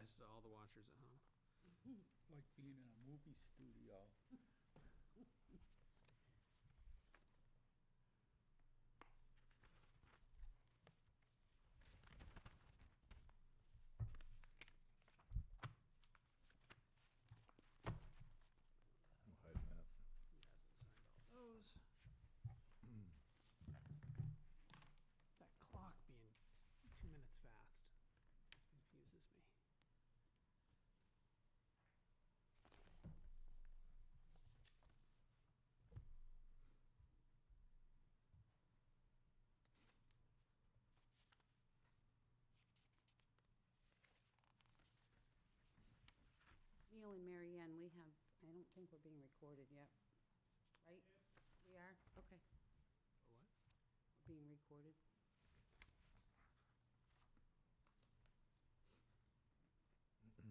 apologize to all the watchers at home. It's like being in a movie studio. I'm hiding that. He hasn't signed all those. That clock being 2 minutes fast confuses me. Neil and Mary Ann, we have, I don't think we're being recorded yet, right? We are? Okay. What? We're being recorded. All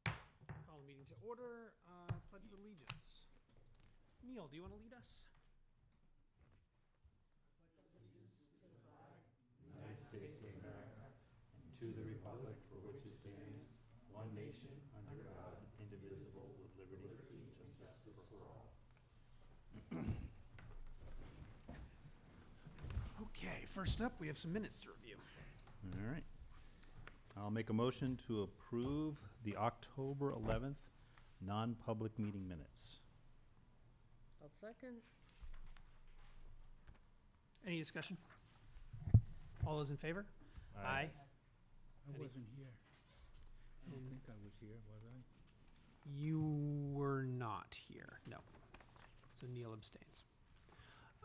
right. Call the meeting to order. Pledge of allegiance. Neil, do you want to lead us? United States of America, and to the republic for which it stands, one nation, under God, indivisible, with liberty and justice for all. Okay, first up, we have some minutes to review. All right. I'll make a motion to approve the October 11th non-public meeting minutes. I'll second. Any discussion? All those in favor? Aye. I wasn't here. I don't think I was here, was I? You were not here, no. So Neil abstains.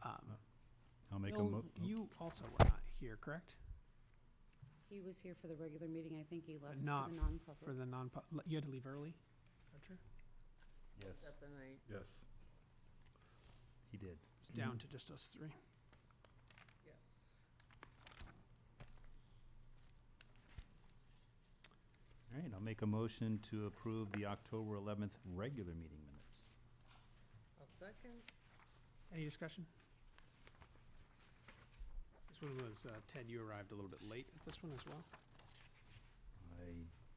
I'll make a Bill, mo- you also were not here, correct? He was here for the regular meeting. I think he left Not for the non-public. for the non-public. You had to leave early, Archer? Yes, At the night. Yes. he did. It's down to just us three. Yes. All right, I'll make a motion to approve the October 11th regular meeting minutes. I'll second. Any discussion? This one was, Ted, you arrived a little bit late at this one as well. I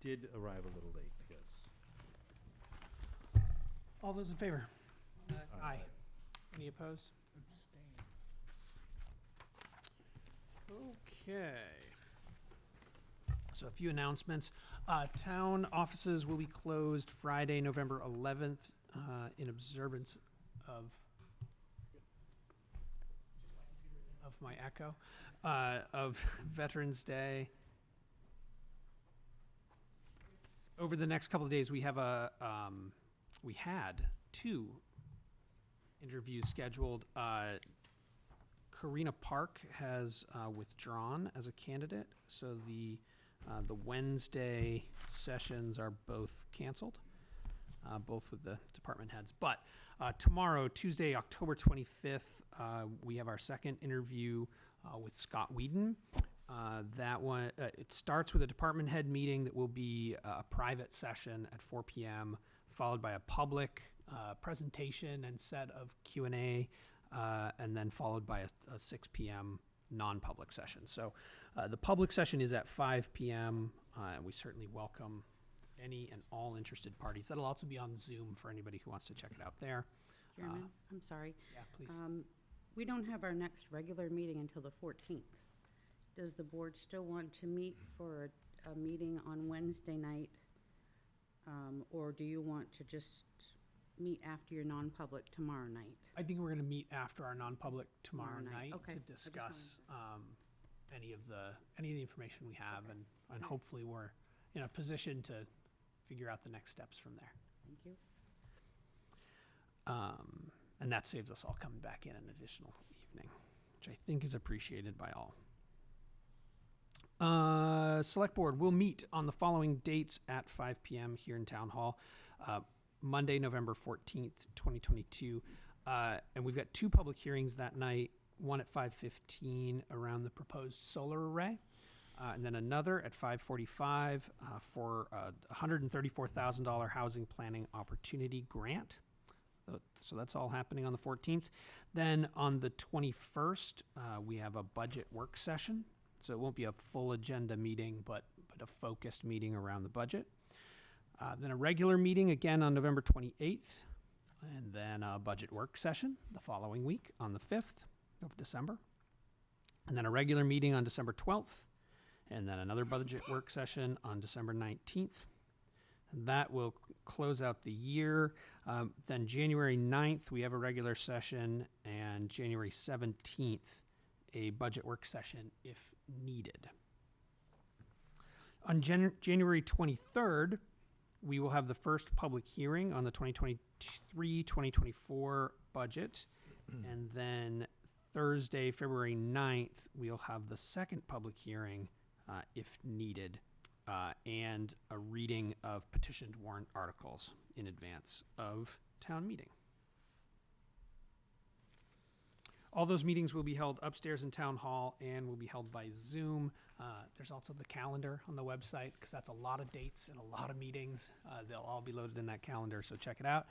did arrive a little late, yes. All those in favor? Aye. Aye. Any opposed? Abstain. Okay. So a few announcements. Town offices will be closed Friday, November 11th, in observance of my echo, of Veterans Day. Over the next couple of days, we have we had 2 interviews scheduled. Karina Park has withdrawn as a candidate, so the Wednesday sessions are both canceled, both with the department heads. But tomorrow, Tuesday, October 25th, we have our second interview with Scott Whedon. That one, it starts with a department head meeting that will be a private session at 4 p.m., followed by a public presentation and set of Q&A, and then followed by a 6 p.m. non-public session. So the public session is at 5 p.m. And we certainly welcome any and all interested parties. That'll also be on Zoom for anybody who wants to check it out there. Chairman, I'm sorry. Yeah, please. We don't have our next regular meeting until the 14th. Does the board still want to meet for a meeting on Wednesday night? Or do you want to just meet after your non-public tomorrow night? I think we're going to meet after our non-public tomorrow Tomorrow night. night Okay. to I just discuss any of the information we have, and hopefully we're in a position to figure out the next steps from there. Thank you. And that saves us all coming back in an additional evening, which I think is appreciated by all. Select Board will meet on the following dates at 5 p.m. here in Town Hall. Monday, November 14th, 2022. And we've got 2 public hearings that night, one at 5:15 around the proposed solar array, and then another at 5:45 for a $134,000 housing planning opportunity grant. So that's all happening on the 14th. Then on the 21st, we have a budget work session. So it won't be a full agenda meeting, but a focused meeting around the budget. Then a regular meeting again on November 28th, and then a budget work session the following week on the 5th of December. And then a regular meeting on December 12th, and then another budget work session on December 19th. And that will close out the year. Then January 9th, we have a regular session, and January 17th, a budget work session if needed. On January 23rd, we will have the first public hearing on the 2023-2024 budget. And then Thursday, February 9th, we'll have the second public hearing if needed, and a reading of petitioned warrant articles in advance of town meeting. All those meetings will be held upstairs in Town Hall and will be held by Zoom. There's also the calendar on the website, because that's a lot of dates and a lot of meetings. They'll all be loaded in that calendar, so check it out.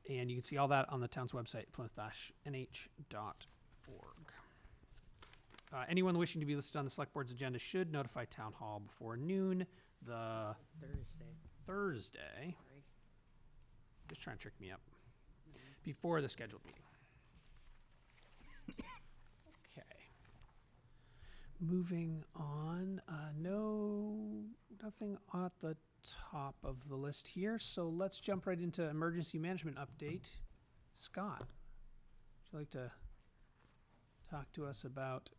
And you can see all that on the town's website, plymouth-nh.org. Anyone wishing to be listed on the Select Board's agenda should notify Town Hall before noon Thursday. Just trying to trick me up. Before the scheduled meeting. Okay. Moving on. Nothing at the top of the list here. So let's jump right into emergency management update. Scott, would you like to talk to us about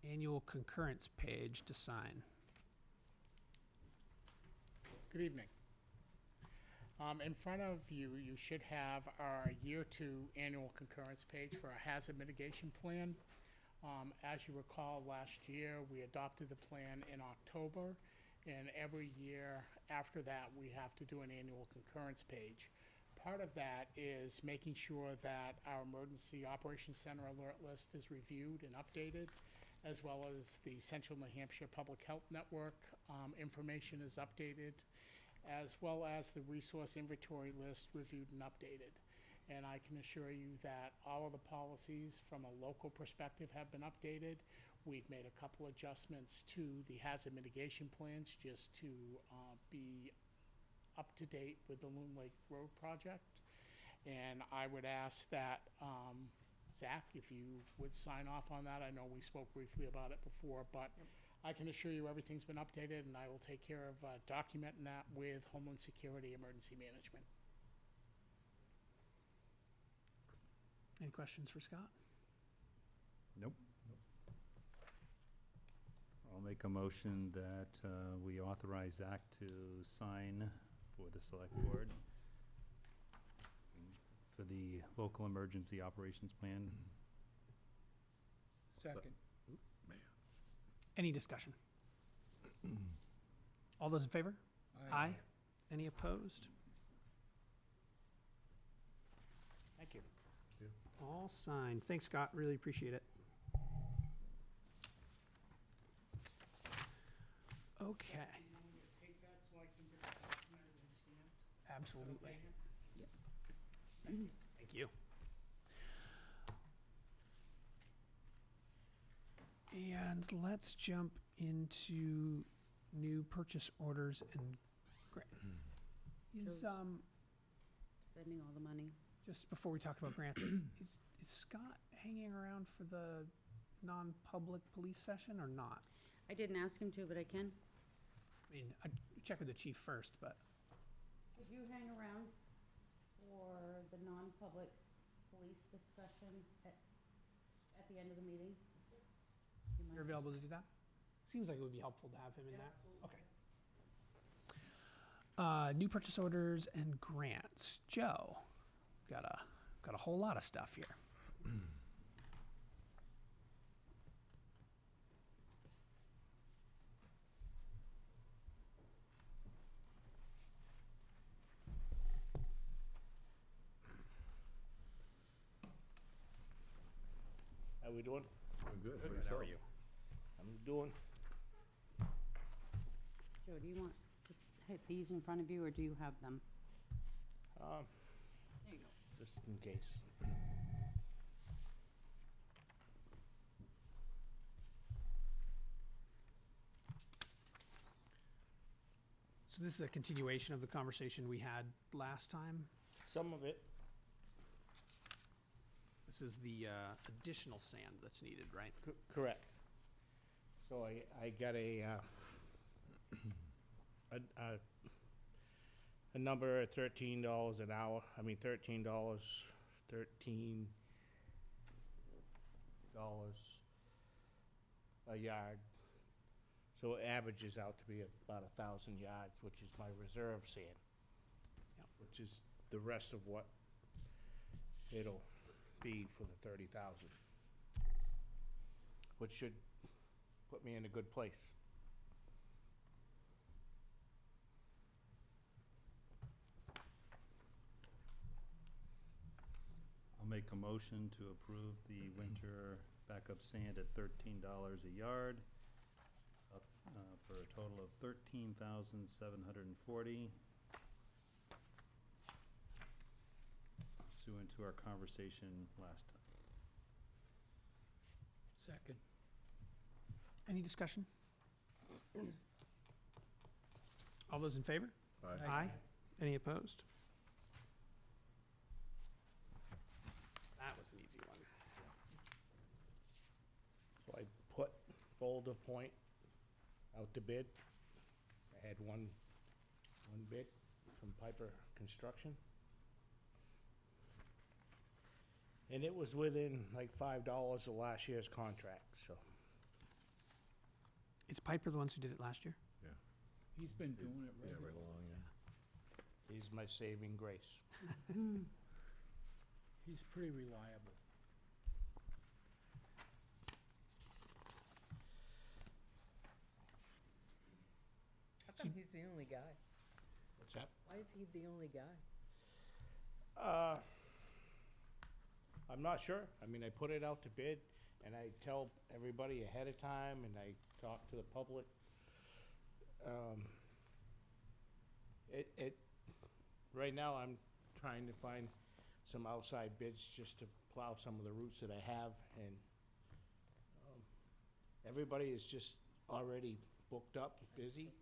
annual concurrence page to sign? Good evening. In front of you, you should have our year 2 annual concurrence page for our hazard mitigation plan. As you recall, last year, we adopted the plan in October, and every year after that, we have to do an annual concurrence page. Part of that is making sure that our emergency operations center alert list is reviewed and updated, as well as the Central New Hampshire Public Health Network information is updated, as well as the resource inventory list reviewed and updated. And I can assure you that all of the policies from a local perspective have been updated. We've made a couple adjustments to the hazard mitigation plans just to be up to date with the Loon Lake Road project. And I would ask that Zach, if you would sign off on that. I know we spoke briefly about it before, but I can assure you everything's been updated, and I will take care of documenting that with Homeland Security Emergency Management. Any questions for Scott? Nope. I'll make a motion that we authorize Zach to sign for the Select Board for the local emergency operations plan. Second. Any discussion? All those in favor? Aye. Any opposed? Thank you. All signed. Thanks, Scott. Really appreciate it. Okay. You want me to take that so I can get it documented and stamped? Absolutely. Okay. Thank you. And let's jump into new purchase orders and is Spending all the money. just before we talk about grants, is Scott hanging around for the non-public police session or not? I didn't ask him to, but I can. I mean, I'd check with the chief first, but Could you hang around for the non-public police discussion at the end of the meeting? Do you you're mind? available to do that? Seems like it would be helpful to have him in that. Okay. New purchase orders and grants. Joe, got a whole lot of stuff here. How we doing? I'm good. How are you? I'm doing. Joe, do you want to hit these in front of you, or do you have them? There you go. Just in case. So this is a continuation of the conversation we had last time. Some of it, This is the additional sand that's needed, right? correct. So I got a number at $13 an hour, $13 a yard. So it averages out to be about 1,000 yards, which is my reserve sand. Yep. Which is the rest of what it'll be for the 30,000. Which should put me in a good place. I'll make a motion to approve the winter backup sand at $13 a yard, up, for a total of $13,740. Pursuant to our conversation last time. Second. Any discussion? All those in favor? Aye. Any opposed? That was an easy one. So I put Boulder Point out to bid. I had one bid from Piper Construction. And it was within like $5 of last year's contract, so. Is Piper the ones who did it last year? He's been doing it Yeah, right regularly. along, yeah. He's my saving grace. He's pretty reliable. How come he's the only guy? What's that? Why is he the only guy? I'm not sure. I put it out to bid, and I tell everybody ahead of time, and I talk to the public. Right now, I'm trying to find some outside bids just to plow some of the routes that I have, and everybody is just already booked up, busy,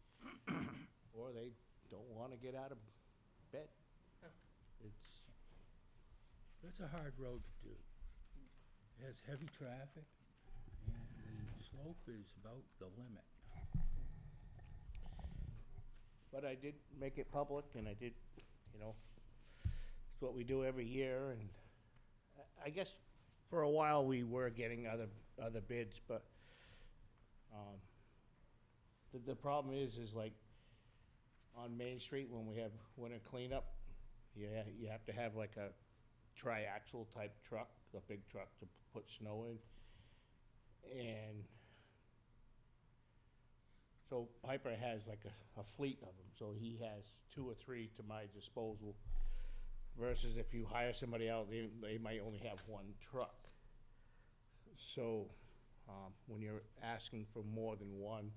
or they don't want to get out of bed. Huh. That's a hard road to do. It has heavy traffic, and the slope is about the limit. But I did make it public, and I did, it's what we do every year, and I guess for a while we were getting other bids, but the problem is like on Main Street when we have winter cleanup, you have to have like a triaxle type truck, a big truck to put snow in, and so Piper has like a fleet of them, so he has 2 or 3 to my disposal, versus if you hire somebody out, they might only have 1 truck. So, when you're asking for more than 1,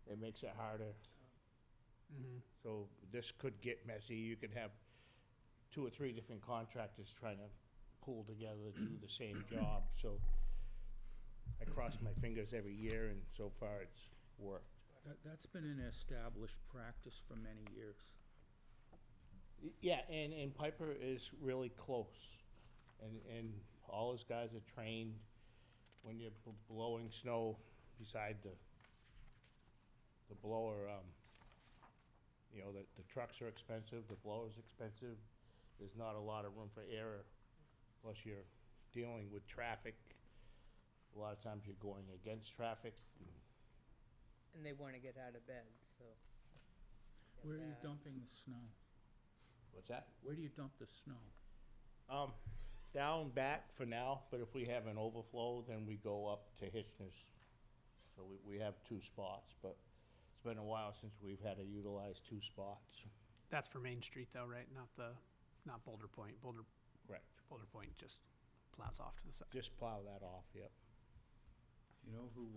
it makes it harder. Mm-hmm. So this could get messy. You could have 2 or 3 different contractors trying to pull together to do the same job, so I cross my fingers every year, and so far it's worked. That's been an established practice for many years. Yeah, and Piper is really close, and all his guys are trained. When you're blowing snow beside the blower, the trucks are expensive, the blower's expensive. There's not a lot of room for error, plus you're dealing with traffic. A lot of times you're going against traffic. And they want to get out of bed, so. Where are you that. dumping the snow? What's that? Where do you dump the snow? Down back for now, but if we have an overflow, then we go up to Hitchner's. So we have 2 spots, but it's been a while since we've had to utilize 2 spots. That's for Main Street though, right? Not Boulder Point. Boulder Correct. Point just plows off to the side. Just plow that off, yep. Do you know who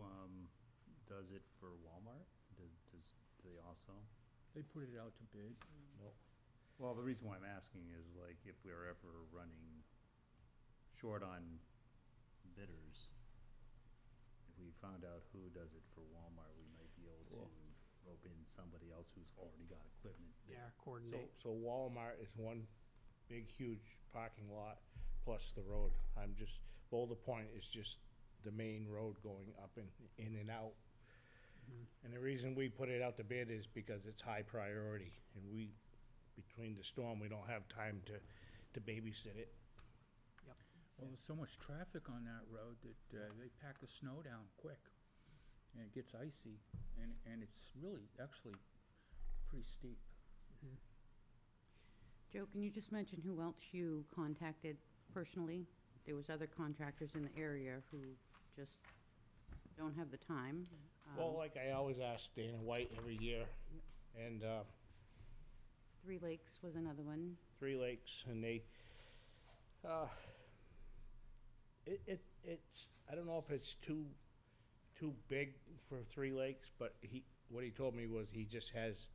does it for Walmart? Do they also? They put it out to bid. No. Well, the reason why I'm asking is like if we're ever running short on bidders, if we found out who does it for Walmart, we might be able to Cool. rope in somebody else who's already got equipment Yeah, there. coordinate. So Walmart is one big, huge parking lot, plus the road. Boulder Point is just the main road going up and in and out. And the reason we put it out to bid is because it's high priority, and between the storm, we don't have time to babysit it. Well, there's so much traffic on that road that they pack the snow down quick, and it gets icy, and it's really, actually, pretty steep. Joe, can you just mention who else you contacted personally? There was other contractors in the area who just don't have the time. Well, like I always ask Dana White every year, and Three Lakes was another one. 3 Lakes, and it's, I don't know if it's too big for 3 Lakes, but what he told me was he just has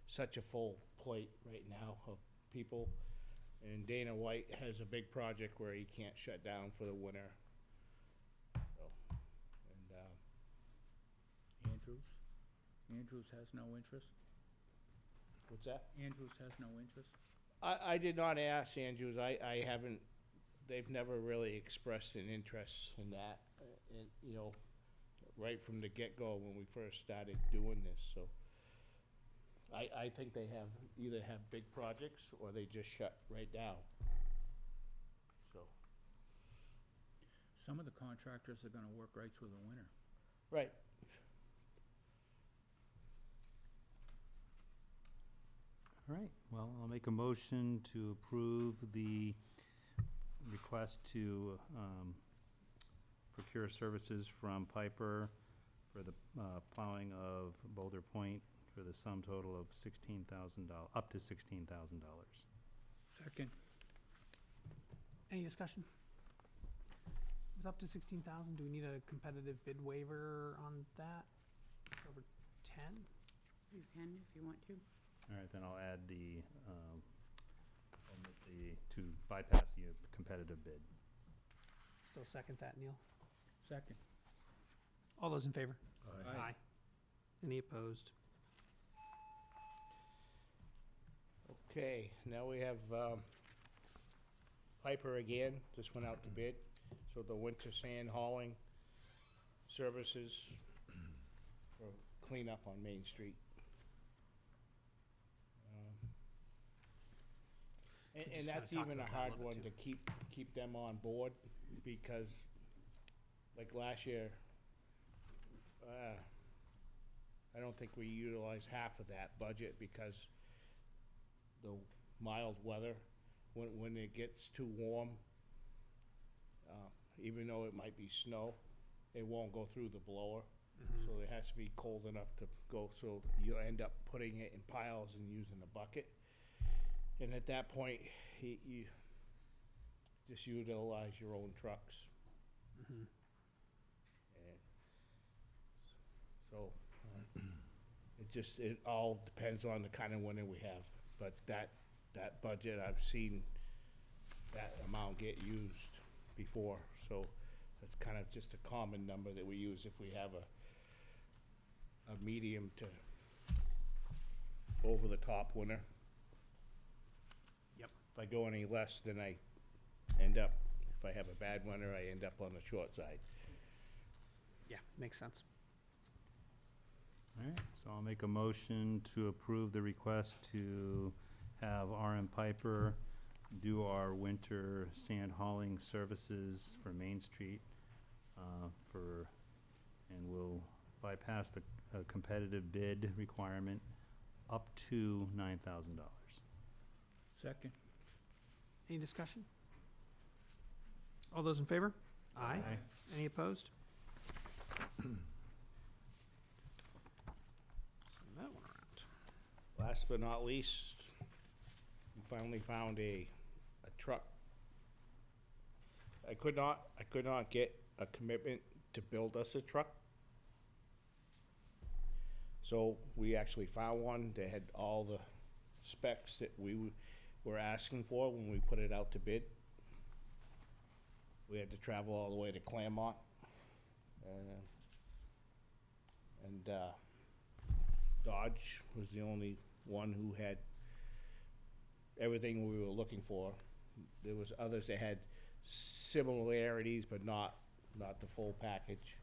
such a full plate right now of people, and Dana White has a big project where he can't shut down for the winter. So, and, Andrews has no interest? what's that? Andrews has no interest? I did not ask Andrews, I haven't, they've never really expressed an interest in that, and, you know, right from the get-go when we first started doing this, so. I think they either have big projects or they just shut right down. So, Some of the contractors are gonna work right through the winter. right, All right, well, I'll make a motion to approve the request to procure services from Piper for the plowing of Boulder Point for the sum total of $16,000, up to $16,000. Second. Any discussion? With up to 16,000, do we need a competitive bid waiver on that? Over 10? You can if you want to. All right, then I'll add to bypass the competitive bid. Still second that, Neil? Second. All those in favor? Aye. Any opposed? okay, now we have Piper again, just went out to bid, so the winter sand hauling services for cleanup on Main Street. We And just kinda that's talked even a about that a hard little one bit to keep them on board, because like last year, I don't think we utilized half of that budget because the mild weather, when it gets too warm, even though it might be snow, it won't go through the blower. So it has to be cold enough to go, so you end up putting it in piles and using a bucket. And at that point, you just utilize your own trucks. And so, it all depends on the kind of winter we have. But that budget, I've seen that amount get used before, so that's kind of just a common number that we use if we have a medium to over-the-top winter. Yep. If I go any less, then I end up, if I have a bad winter, I end up on the short side. Yeah, makes sense. All right, so I'll make a motion to approve the request to have RM Piper do our winter sand hauling services for Main Street and we'll bypass the competitive bid requirement up to $9,000. Second. Any discussion? All those in favor? Aye. Any opposed? Send that one around. Last but not least, we finally found a truck. I could not get a commitment to build us a truck. So we actually found one that had all the specs that we were asking for when we put it out to bid. We had to travel all the way to Claremont. And Dodge Dodge was the only one who had everything we were looking for. There was others that had similarities, but not the full package.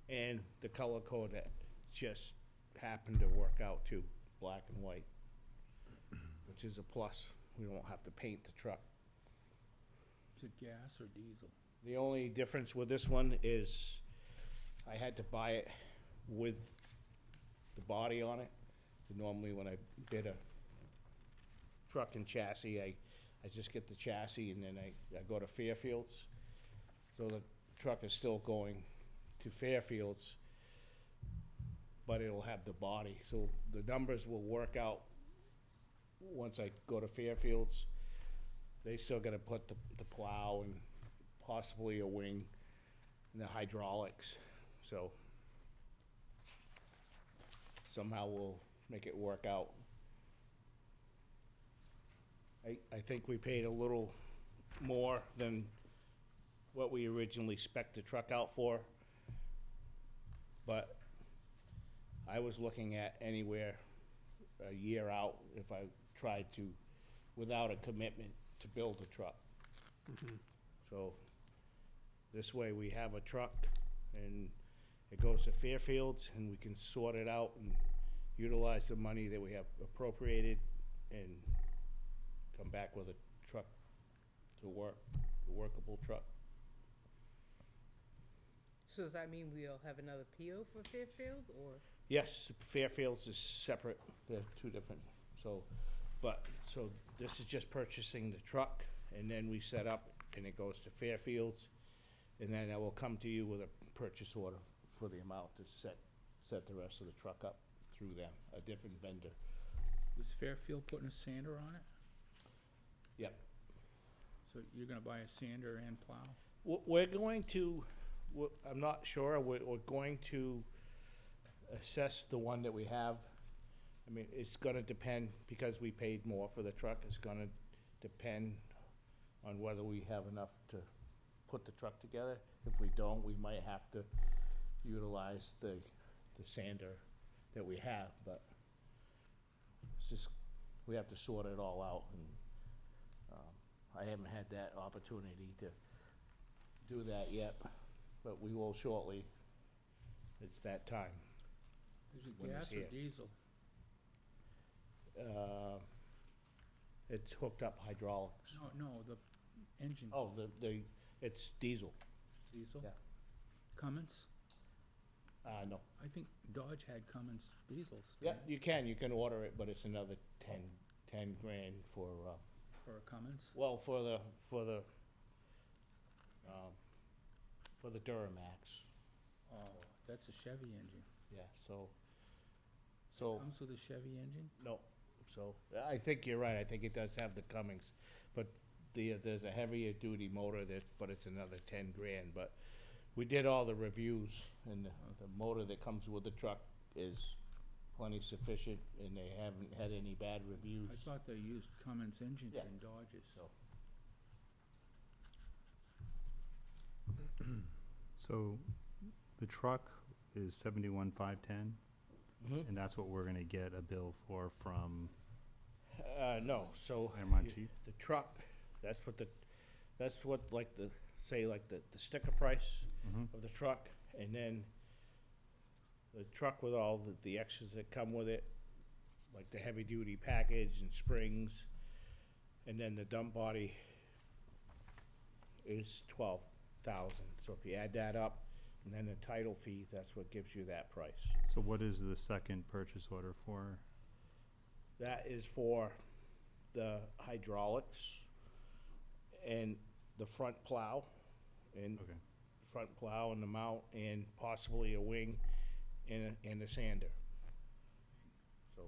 And the color code that just happened to work out too, black and white, which is a plus. We don't have to paint the truck. Is it gas or diesel? The only difference with this one is I had to buy it with the body on it. Normally when I bid a truck and chassis, I just get the chassis and then I go to Fairfields. So the truck is still going to Fairfields, but it'll have the body. So the numbers will work out once I go to Fairfields. They still gotta put the plow and possibly a wing and the hydraulics. So somehow we'll make it work out. I think we paid a little more than what we originally spec'd the truck out for. But I was looking at anywhere a year out if I tried to, without a commitment to build a truck. So this way we have a truck and it goes to Fairfields and we can sort it out and utilize the money that we have appropriated and come back with a truck to work, a workable truck. So does that mean we'll have another PO for Fairfield, or? Yes, Fairfields is separate, they're two different, so this is just purchasing the truck, and then we set up, and it goes to Fairfields, and then I will come to you with a purchase order for the amount to set the rest of the truck up through them, a different vendor. Is Fairfield putting a sander on it? Yep. So you're gonna buy a sander and plow? We're going to, I'm not sure, we're going to assess the one that we have. I mean, it's gonna depend, because we paid more for the truck, it's gonna depend on whether we have enough to put the truck together. If we don't, we might have to utilize the sander that we have, but it's just, we have to sort it all out, and I haven't had that opportunity to do that yet, but we will shortly. It's that time. Is it When it's gas or here. diesel? It's hooked up hydraulics. No, the engine. Oh, it's diesel. Diesel? Yeah. Cummins? No. I think Dodge had Cummins diesels. Yeah, didn't you can order it, but it's another 10 grand for, it? For a Cummins? well, for the Duramax. Oh, that's a Chevy engine. Yeah, so, Comes with a Chevy engine? no, so, I think you're right, I think it does have the Cummins, but there's a heavier duty motor there, but it's another 10 grand, but we did all the reviews, and the motor that comes with the truck is plenty sufficient, and they haven't had any bad reviews. I thought they used Cummins engines Yeah. in Dodges. So, So the truck is 71,510, and that's what we're gonna get a bill for from no, so. Claremont Chief? The truck, that's what like the sticker price of the truck, and then the truck with all the extras that come with it, like the heavy duty package and springs, and then the dump body is 12,000. So if you add that up, and then the title fee, that's what gives you that price. So what is the second purchase order for? That is for the hydraulics and the front plow, and Okay. front plow and the mount, and possibly a wing and a sander. So,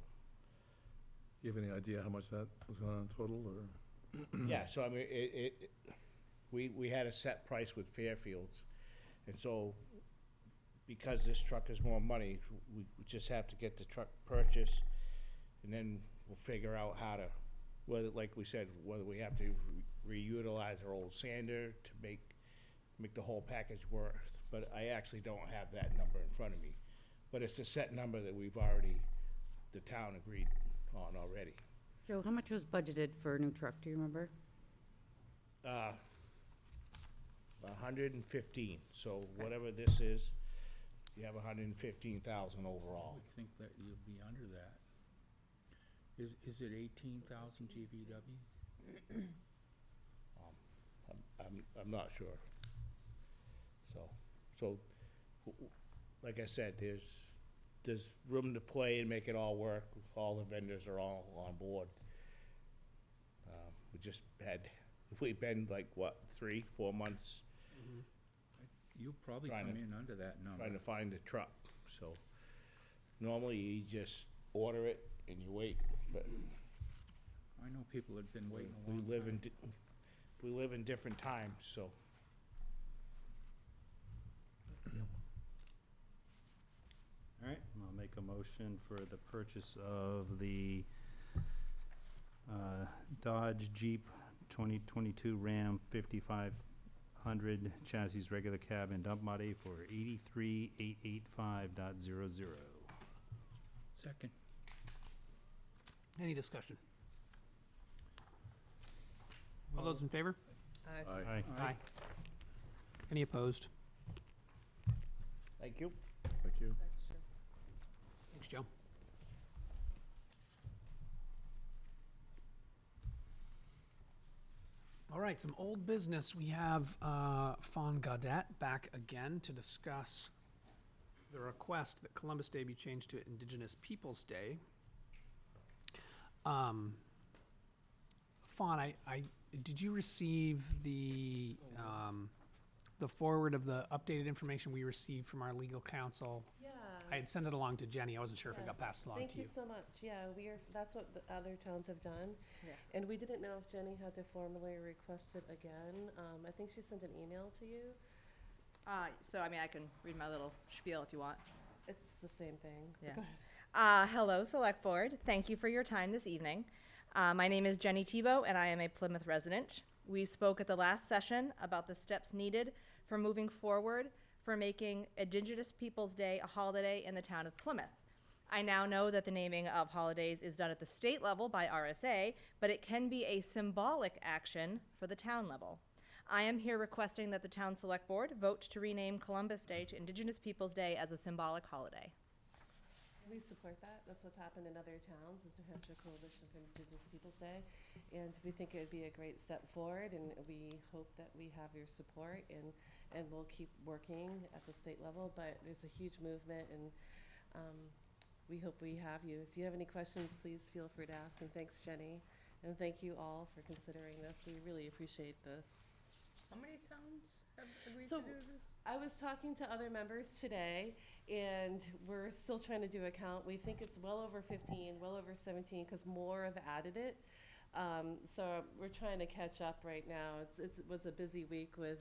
Do you have any idea how much that was going on total, or? yeah, so I mean, we had a set price with Fairfields, and so because this truck is more money, we just have to get the truck purchased, and then we'll figure out how to, whether, like we said, whether we have to reutilize our old sander to make the whole package work. But I actually don't have that number in front of me. but it's a set number that the town agreed on already. Joe, how much was budgeted for a new truck, do you remember? 115, so whatever this is, you have 115,000 I overall. would think that you'd be under that. Is it 18,000 GVW? I'm not sure. So, like I said, there's room to play and make it all work. All the vendors are all on board. We've been like, what, 3-4 months You'll probably Trying come to- in under that number. trying to find a truck, so normally you just order it and you wait, but I know people have been waiting a we long live time. we live in different times, so. All right, I'll make a motion for the purchase of the Dodge Jeep 2022 Ram 5500 chassis regular cab and dump body for $83,885.00. Second. Any discussion? All those in favor? Aye. Aye. Aye. Any opposed? Thank you. Thank you. Thanks, Joe. All right, some old business. We have Fawn Gaudet back again to discuss the request that Columbus Day be changed to Indigenous Peoples' Day. Fawn, did you receive the forward of the updated information we received from our legal counsel? Yeah. I had sent it along to Jenny. I wasn't sure if it Yeah. got passed along Thank to you you. so much. Yeah, that's what the other towns have done. Yeah. And we didn't know if Jenny had to formally request it again. I think she sent an email to you. So, I mean, I can read my little spiel if you want. It's the same thing. Yeah. Go ahead. Hello, Select Board. Thank you for your time this evening. My name is Jenny Tebow, and I am a Plymouth resident. We spoke at the last session about the steps needed for moving forward for making Indigenous Peoples' Day a holiday in the town of Plymouth. I now know that the naming of holidays is done at the state level by RSA, but it can be a symbolic action for the town level. I am here requesting that the town select board vote to rename Columbus Day to Indigenous Peoples' Day as a symbolic holiday. We support that. That's what's happened in other towns, the New Hampshire Coalition for Indigenous Peoples' Day. And we think it would be a great step forward, and we hope that we have your support, and we'll keep working at the state level. But there's a huge movement, and we hope we have you. If you have any questions, please feel free to ask. And thanks, Jenny. And thank you all for considering this. We really appreciate this. How many towns have agreed So- to do this? I was talking to other members today, and we're still trying to do a count. We think it's well over 15, well over 17, because more have added it. So we're trying to catch up right now. It was a busy week with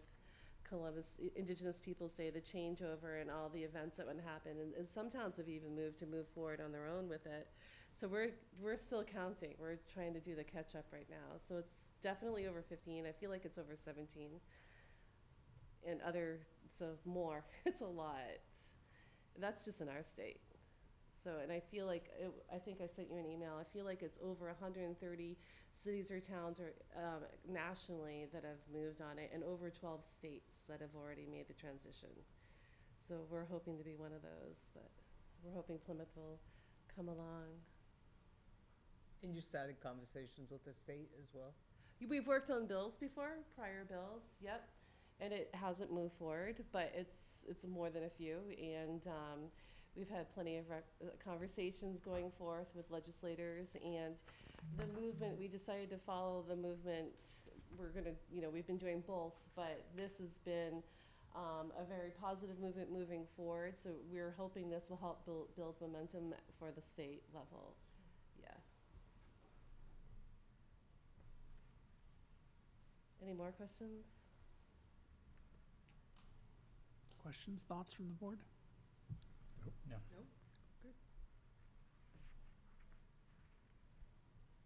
Columbus Indigenous Peoples' Day, the changeover, and all the events that would happen. And some towns have even moved forward on their own with it. So we're still counting. We're trying to do the catch up right now. So it's definitely over 15. I feel like it's over 17. So more. It's a lot. That's just in our state. So, and I feel like, I think I sent you an email, I feel like it's over 130 cities or towns or nationally that have moved on it, and over 12 states that have already made the transition. So we're hoping to be one of those, but we're hoping Plymouth will come along. And you started conversations with the state as well? We've worked on bills before, prior bills, yep, and it hasn't moved forward, but it's more than a few, and we've had plenty of conversations going forth with legislators, and the movement, we decided to follow the movement. We're gonna, we've been doing both, but this has been a very positive movement moving forward, so we're hoping this will help build momentum for the state level, yeah. Any more questions? Questions, thoughts from the board? No.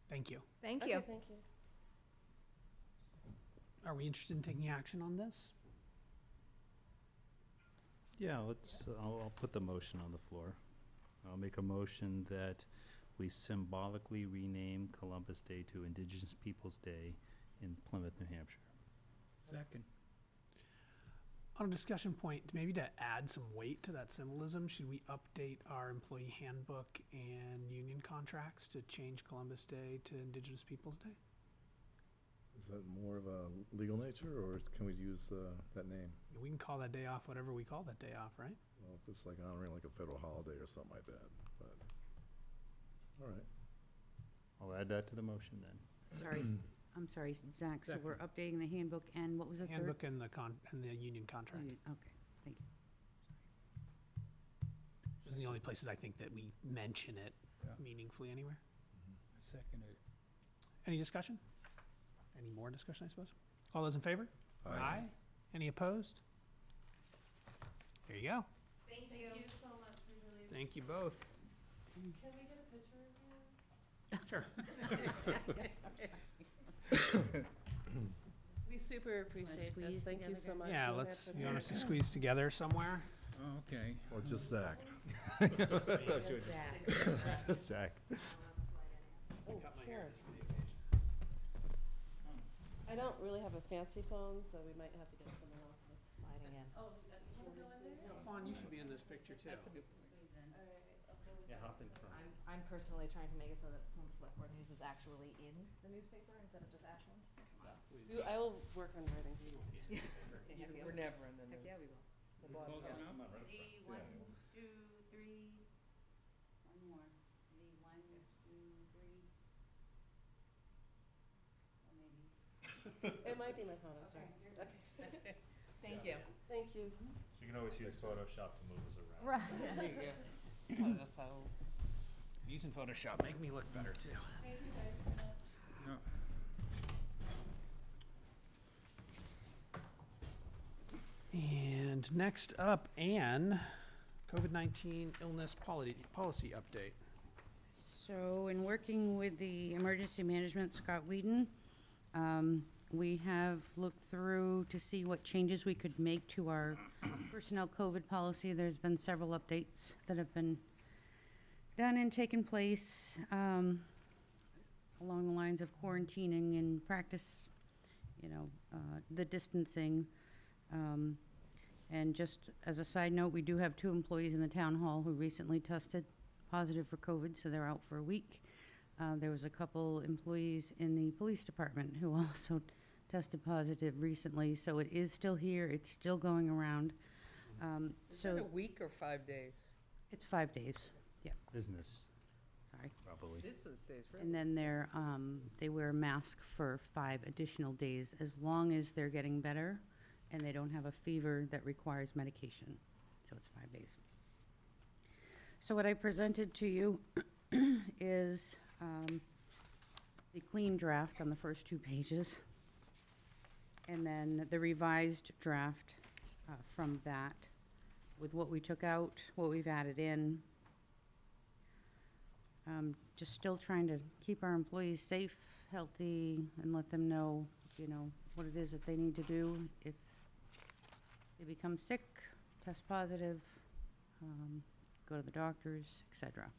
Thank you. Thank Okay, you. thank you. Are we interested in taking action on this? Yeah, I'll put the motion on the floor. I'll make a motion that we symbolically rename Columbus Day to Indigenous Peoples' Day in Plymouth, New Hampshire. Second. On a discussion point, maybe to add some weight to that symbolism, should we update our employee handbook and union contracts to change Columbus Day to Indigenous Peoples' Day? Is that more of a legal nature, or can we use that name? We can call that day off whatever we call that day off, right? Well, if it's like honoring like a federal holiday or something like that, but, all right. I'll add that to the motion then. Sorry, I'm sorry, Zach, so we're updating the handbook and what was the third? Handbook and the union contract. Okay, thank you. Those are the only places I think that we mention it Yeah. meaningfully anywhere. I second it. Any discussion? Any more discussion, I suppose? All those in favor? Aye. Any opposed? There you go. Thank you so much, we really, Thank you both. can we get a picture of you? We super appreciate this, squeeze thank you together, so guys? much. Yeah, We'll let's, have to- you want us to squeeze together somewhere? Oh, okay. Or just Zach. Just Zach. Oh, sure. I don't really have a fancy phone, so we might have to get someone else sliding in. Oh, you wanna go in there? Fawn, you should be in this picture too. Yeah, hop in front. I'm personally trying to make it so that Plymouth Selectboard News is actually in the newspaper instead of just Ashland, so. I will work on writing. We're never in the news. Heck, yeah, we will. We close enough? One, two, three. One more. The 1, 2, 3. Or maybe. It might be my phone, I'm sorry. Okay. Thank you. Thank you. You can always use Photoshop to move us around. Right. There you go. Oh, that's how. Using Photoshop make me look better too. Thank you guys so much. No. And next up, Anne, COVID-19 illness policy update. So in working with the emergency management, Scott Whedon, we have looked through to see what changes we could make to our personnel COVID policy. There's been several updates that have been done and taken place along the lines of quarantining and practice, the distancing. And just as a side note, we do have 2 employees in the town hall who recently tested positive for COVID, so they're out for a week. There was a couple employees in the police department who also tested positive recently, so it is still here, it's still going around. Is that a week or 5 days? It's 5 days, Business, sorry. probably. Business days, right? And then they wear a mask for 5 additional days, as long as they're getting better and they don't have a fever that requires medication. So it's 5 days. So what I presented to you is the clean draft on the first 2 pages, and then the revised draft from that with what we took out, what we've added in. Just still trying to keep our employees safe, healthy, and let them know, what it is that they need to do if they become sick, test positive, go to the doctors, etc.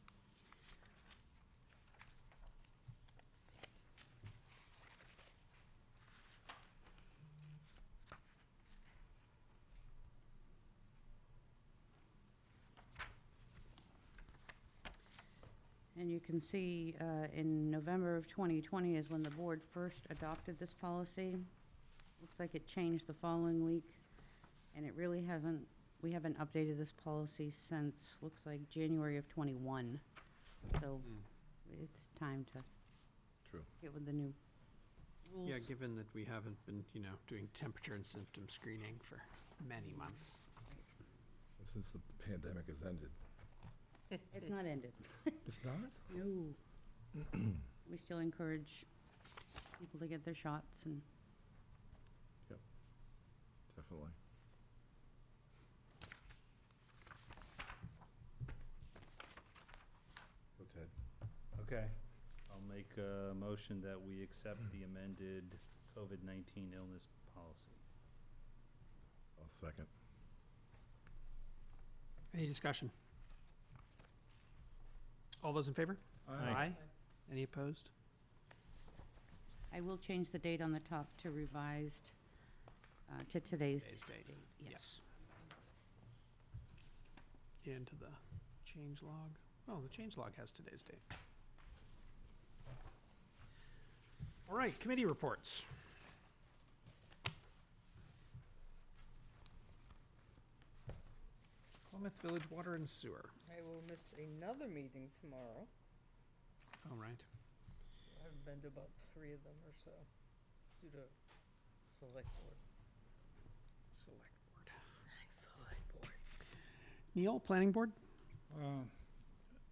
And you can see in November of 2020 is when the board first adopted this policy. Looks like it changed the following week, and it really hasn't, we haven't updated this policy since, looks like January of 21. So it's time to True. get with the new rules. Yeah, given that we haven't been, doing temperature and symptom screening for many months. Since the pandemic has ended. It's not ended. It's not? No. We still encourage people to get their shots and Definitely. Go Ted. Okay. I'll make a motion that we accept the amended COVID-19 illness policy. I'll second. Any discussion? All those in favor? Aye. Any opposed? I will change the date on the top to revised, to today's Today's date. date, yes. Into the change log. Oh, the change log has today's date. All right, committee reports. Plymouth Village Water and Sewer. I will miss another meeting tomorrow. All right. I've been to about 3 of them or so, due to select board. Select board. Select board. Neil, planning board?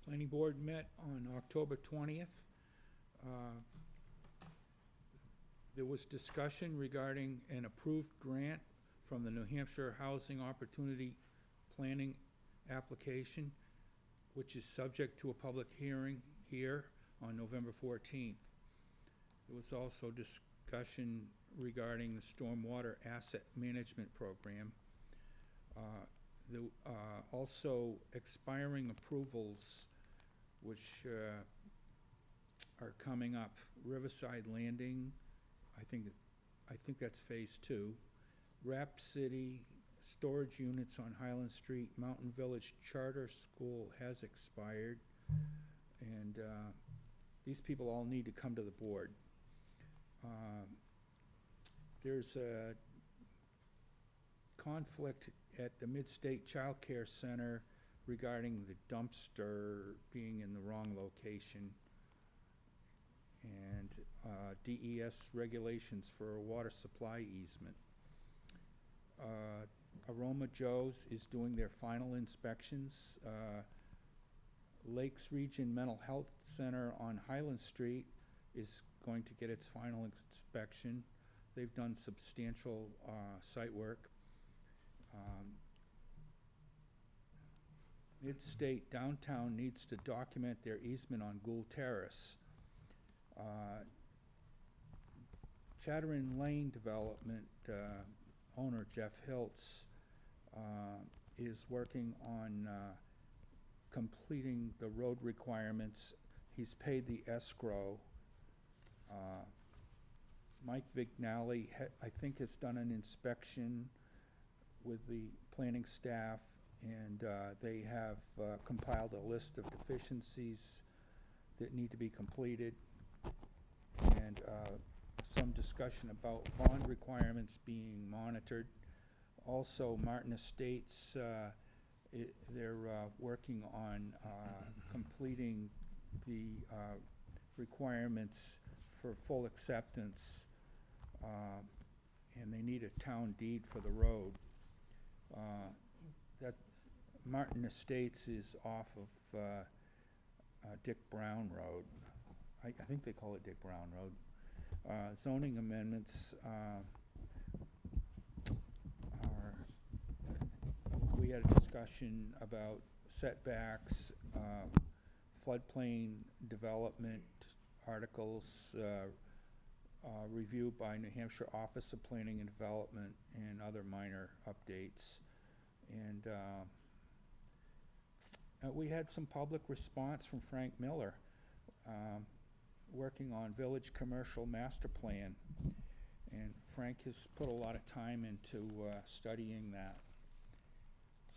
Planning board met on October 20th. There was discussion regarding an approved grant from the New Hampshire Housing Opportunity Planning application, which is subject to a public hearing here on November 14th. There was also discussion regarding the Stormwater Asset Management Program. Also expiring approvals, which are coming up. Riverside Landing, I think that's phase 2. Rap City, storage units on Highland Street, Mountain Village Charter School has expired, and these people all need to come to the board. There's a conflict at the Mid-State Child Care Center regarding the dumpster being in the wrong location, and DES regulations for a water supply easement. Aroma Joe's is doing their final inspections. Lakes Region Mental Health Center on Highland Street is going to get its final inspection. They've done substantial site work. Mid-State Downtown needs to document their easement on Gould Terrace. Chatterin Lane Development owner Jeff Hiltz is working on completing the road requirements. He's paid the escrow. Mike Vignali, I think, has done an inspection with the planning staff, and they have compiled a list of deficiencies that need to be completed, and some discussion about bond requirements being monitored. Also, Martin Estates, they're working on completing the requirements for full acceptance, and they need a town deed for the road. That Martin Estates is off of Dick Brown Road. I think they call it Dick Brown Road. Zoning amendments we had a discussion about setbacks, floodplain development articles, reviewed by New Hampshire Office of Planning and Development, and other minor updates. And we had some public response from Frank Miller, working on Village Commercial Master Plan. And Frank has put a lot of time into studying that.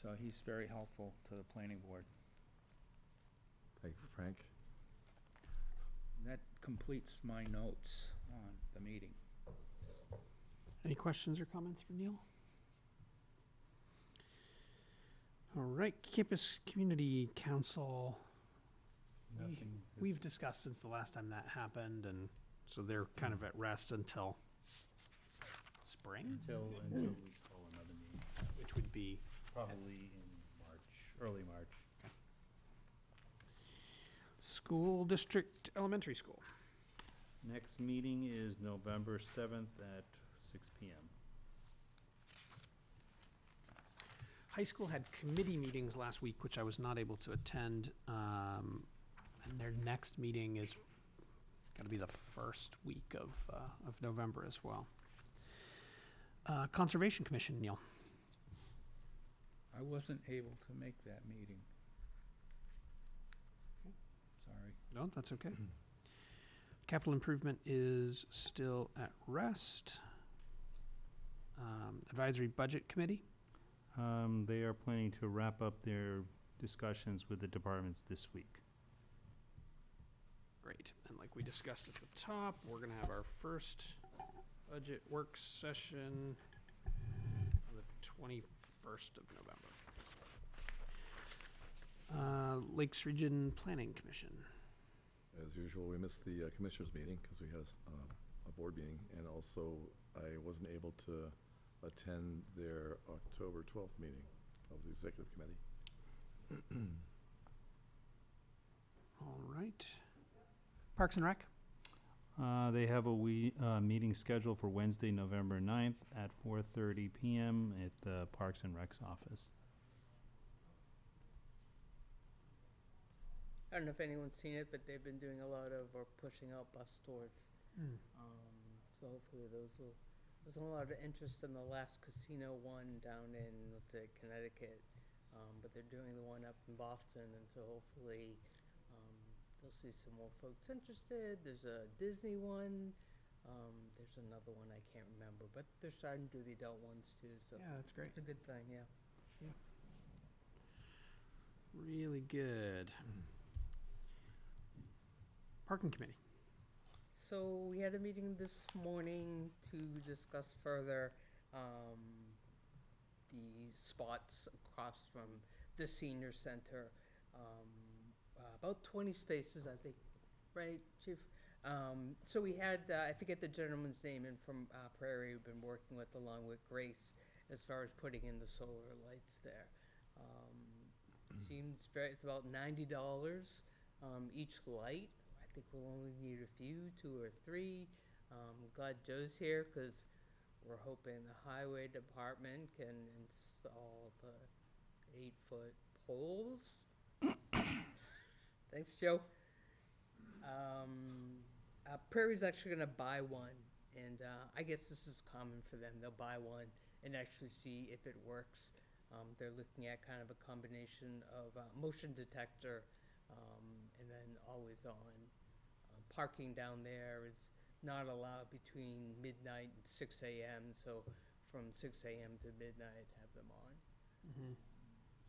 So he's very helpful to the planning board. Thank you, Frank. That completes my notes on the meeting. Any questions or comments for Neil? All right, Campus Community Council. We've discussed since the last time that happened, and so they're kind of at rest until spring, Until we call another meeting, which would be probably in March, early March. School District Elementary School. Next meeting is November 7th at 6 p.m. High school had committee meetings last week, which I was not able to attend. And their next meeting is got to be the first week of November as well. Conservation Commission, Neil. I wasn't able to make that meeting. Sorry. No, that's okay. Capital improvement is still at rest. Advisory Budget Committee, They are planning to wrap up their discussions with the departments this week. great. And like we discussed at the top, we're gonna have our first budget work session on the 21st of November. Lakes Region Planning Commission. As usual, we missed the commissioners meeting because we had a board meeting, and also I wasn't able to attend their October 12th meeting of the executive committee. All right. Parks and Rec. They have a meeting scheduled for Wednesday, November 9th at 4:30 PM at the Parks and Recs office. I don't know if anyone's seen it, but they've been doing a lot of, or pushing out bus tours. So hopefully there's a lot of interest in the last casino one down in, let's say, Connecticut. But they're doing the one up in Boston, and so hopefully, they'll see some more folks interested. There's a Disney one. There's another one I can't remember, but they're starting to do the adult ones too, so. Yeah, that's great. It's a good thing, yeah. Really good. Parking Committee. So we had a meeting this morning to discuss further the spots across from the senior center. About 20 spaces, I think, right, Chief? So we had, I forget the gentleman's name, and from Prairie, we've been working with, along with Grace, as far as putting in the solar lights there. Seems very, it's about $90 each light. I think we'll only need a few, 2 or 3. Glad Joe's here, because we're hoping the highway department can install the 8-foot poles. Thanks, Joe. Prairie's actually gonna buy one, and I guess this is common for them. They'll buy one and actually see if it works. They're looking at kind of a combination of motion detector and then always on. Parking down there is not allowed between midnight and 6 a.m., so from 6 a.m. to midnight, have them on.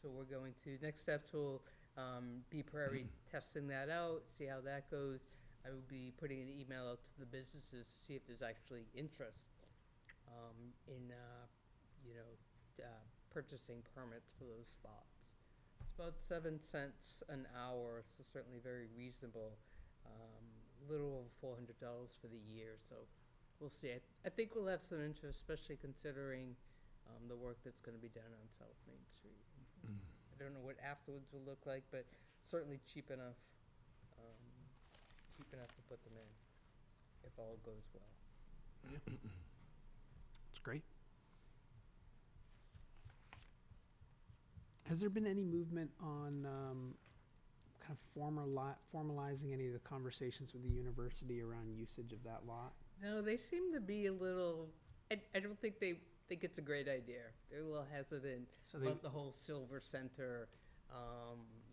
So we're going to, next steps will be Prairie testing that out, see how that goes. I will be putting an email out to the businesses to see if there's actually interest in, purchasing permits for those spots. It's about 7 cents an hour, so certainly very reasonable. Little over $400 for the year, so we'll see. I think we'll have some interest, especially considering the work that's going to be done on South Main Street. I don't know what afterwards will look like, but certainly cheap enough to put them in, if all goes well. That's great. Has there been any movement on kind of formalizing any of the conversations with the university around usage of that lot? No, they seem to be a little, I don't think they think it's a great idea. They're a little hesitant So about the whole Silver Center.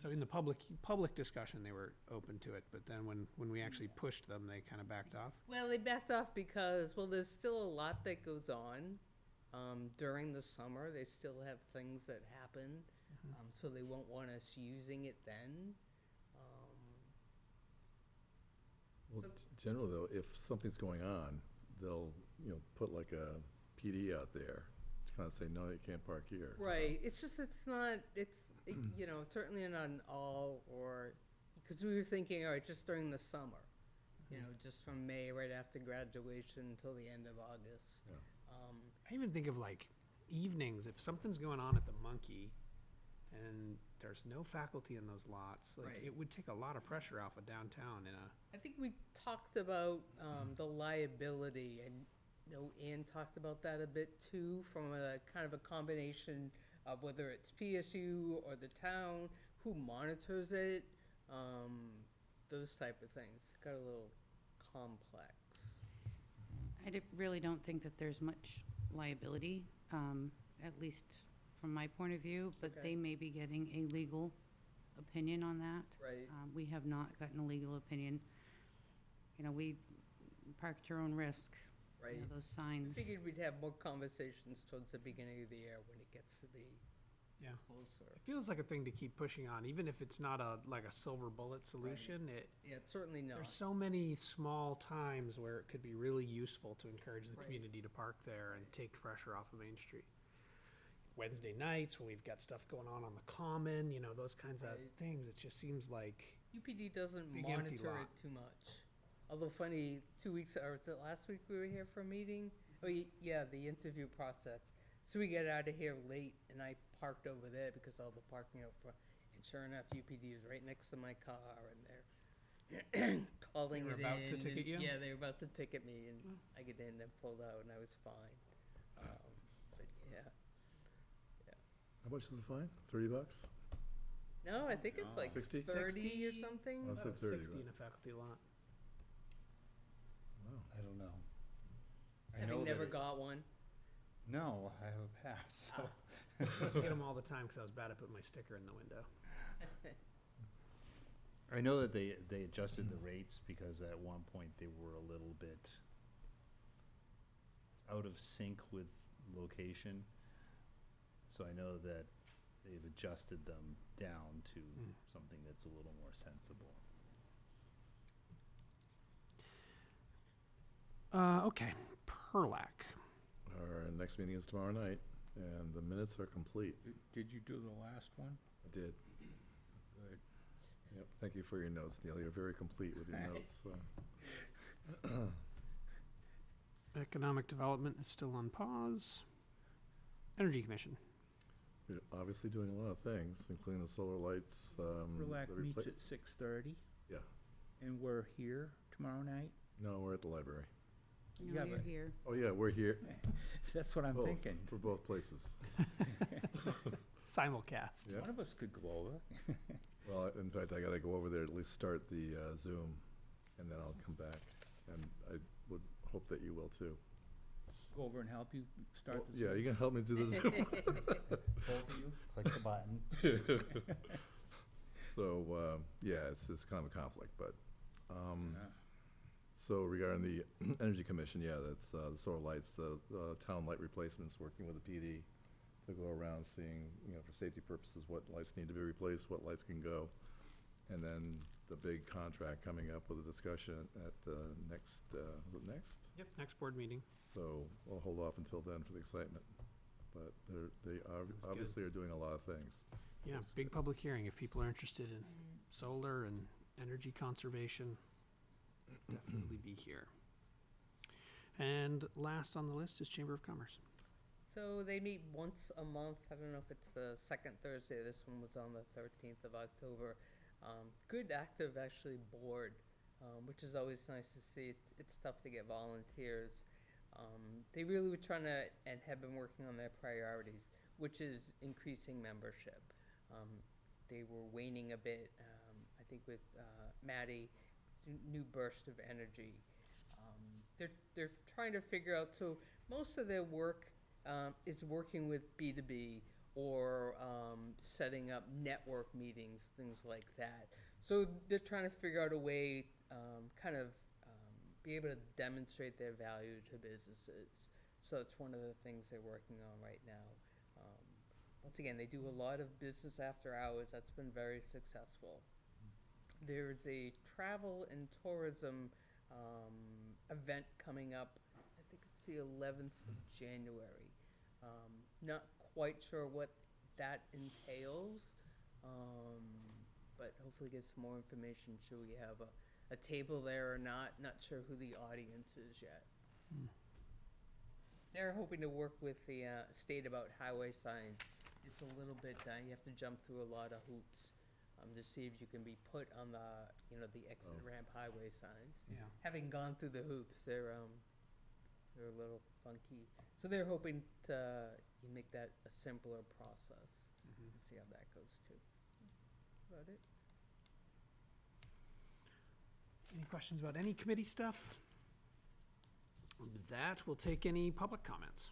So in the public discussion, they were open to it, but then when we actually pushed them, they kind of backed off? Well, they backed off because, well, there's still a lot that goes on during the summer. They still have things that happen, so they won't want us using it then. Well, generally though, if something's going on, they'll, put like a PD out there to kind of say, no, you can't park here. Right, it's just, certainly not an all, or, because we were thinking, all right, just during the summer, just from May right after graduation until the end of August. Yeah. I even think of like evenings, if something's going on at the Monkey and there's no faculty in those lots, like Right. it would take a lot of pressure off of downtown I think we talked about the liability, and Ann talked about that a bit too, from a kind of a combination of whether it's PSU or the town, who monitors it, those type of things. Got a little complex. I really don't think that there's much liability, at least from my point of view, but Okay. they may be getting a legal opinion on that. Right. We have not gotten a legal opinion. You know, we park at your own risk. You know, Right. those I signs. figured we'd have more conversations towards the beginning of the year when it gets to be Yeah. closer. It feels like a thing to keep pushing on, even if it's not like a silver bullet solution. Yeah, it's certainly not. There's so many small times where it could be really useful to encourage the Right. community to park there and take pressure off of Main Street. Wednesday nights when we've got stuff going on the common, those kinds of Right. things. It just seems like UPD doesn't Big empty monitor lot. it too much. Although funny, 2 weeks, or was it last week we were here for a meeting? Oh, yeah, the interview process. So we get out of here late and I parked over there because all the parking out front. And sure enough, UPD is right next to my car and they're calling They it were in. about to ticket and- you? Yeah, they were about to ticket me and I get in and pulled out and I was fine. But yeah. How much is the fine? $30? No, I think it's like 60? 30 or something. I that said was 30, 60 but- in a faculty lot. Wow. I don't know. I Having know that never it- got one. No, I have a pass, so. I used to get them all the time because I was bad at putting my sticker in the window. I know that they adjusted the rates because at one point they were a little bit out of sync with location. So I know that they've adjusted them down to something that's a little more sensible. Okay, Perlac. Our next meeting is tomorrow night, and the minutes are complete. Did you do the last one? I did. Good. Yep, thank you for your notes, Neil. You're very complete with your notes, so. Economic development is still on pause. Energy Commission. You're obviously doing a lot of things, including the solar lights. Relax the meets repla- at 6:30. Yeah. And we're here tomorrow night? No, we're at the library. No, Yeah, you're but- here. Oh, yeah, we're here. That's what I'm Both, thinking. for both places. Simulcast. Yeah. One of us could go over. Well, in fact, I gotta go over there, at least start the Zoom, and then I'll come back. And I would hope that you will too. Go over and help you start Well, the yeah, Zoom. you can help me do the Zoom. Both of you, click the button. So, yeah, it's kind of a conflict, but, Yeah. so regarding the Energy Commission, yeah, that's the solar lights, the town light replacements, working with the PD to go around seeing, for safety purposes, what lights need to be replaced, what lights can go. And then the big contract coming up with a discussion at the next, is it next? Yep, next board meeting. So we'll hold off until then for the excitement. But they are, obviously are doing a lot of things. Yeah, big public hearing if people are interested in solar and energy conservation. Definitely be here. And last on the list is Chamber of Commerce. So they meet once a month. I don't know if it's the second Thursday. This one was on the 13th of October. Good active, actually, board, which is always nice to see. It's tough to get volunteers. They really were trying to, and have been working on their priorities, which is increasing membership. They were waning a bit, I think with Maddie, new burst of energy. They're trying to figure out, so most of their work is working with B2B or setting up network meetings, things like that. So they're trying to figure out a way, be able to demonstrate their value to businesses. So it's one of the things they're working on right now. Once again, they do a lot of business after hours. That's been very successful. There's a travel and tourism event coming up. I think it's the 11th of January. Not quite sure what that entails, but hopefully get some more information. Should we have a table there or not? Not sure who the audience is yet. They're hoping to work with the state about highway signs. It's a little bit, you have to jump through a lot of hoops to see if you can be put on the, the exit ramp highway signs. Yeah. Having gone through the hoops, they're a little funky. So they're hoping to make that a simpler process. We'll see how that goes too. That's about it. Any questions about any committee stuff? With that, we'll take any public comments.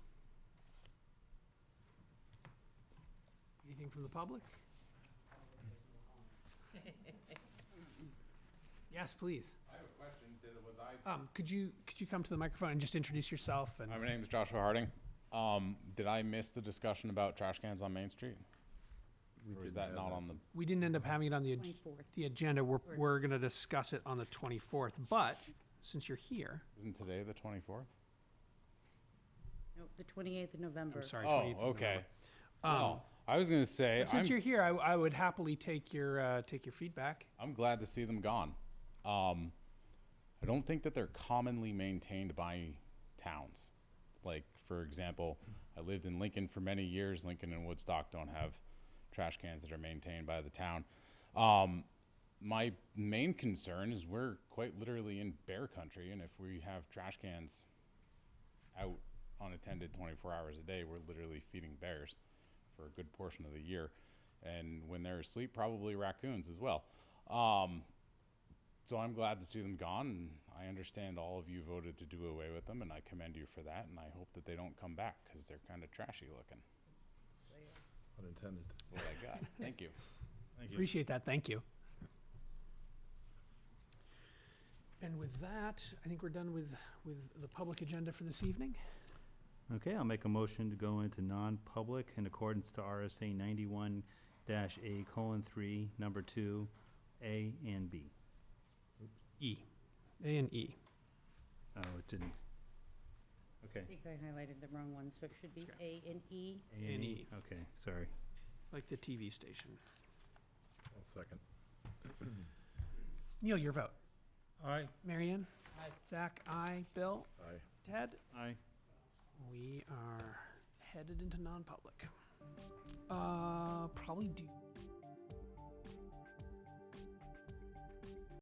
Anything from the public? Yes, please. I have a question. Was I? Could you come to the microphone and just introduce yourself? And My name is Joshua Harding. Did I miss the discussion about trash cans on Main Street? Or is that not on the? we didn't end up having it on the 24th. the agenda. We're going to discuss it on the 24th. But since you're here, Isn't today the 24th? Nope, the 28th of November. I'm sorry. Oh, 28th of okay. November. Well, I was gonna say But since you're here, I would happily take your feedback. I'm glad to see them gone. I don't think that they're commonly maintained by towns. Like, for example, I lived in Lincoln for many years. Lincoln and Woodstock don't have trash cans that are maintained by the town. My main concern is we're quite literally in bear country, and if we have trash cans out unattended 24 hours a day, we're literally feeding bears for a good portion of the year. And when they're asleep, probably raccoons as well. So I'm glad to see them gone, and I understand all of you voted to do away with them, and I commend you for that, and I hope that they don't come back, because they're kind of trashy looking. Unintended. That's what I got. Thank you. Thank you. Appreciate that. Thank you. And with that, I think we're done with the public agenda for this evening. Okay, I'll make a motion to go into non-public in accordance to RSA 91-A:3, number 2, A and B. E. A and E. Oh, it didn't. Okay. I think I highlighted the wrong one, so it should be Okay. A and E. A and E. E. Okay, sorry. Like the TV station. I'll second. Neil, your vote. Aye. Marianne? Aye. Zach? Aye. Bill? Aye. Ted? Aye. We are headed into non-public. Probably do.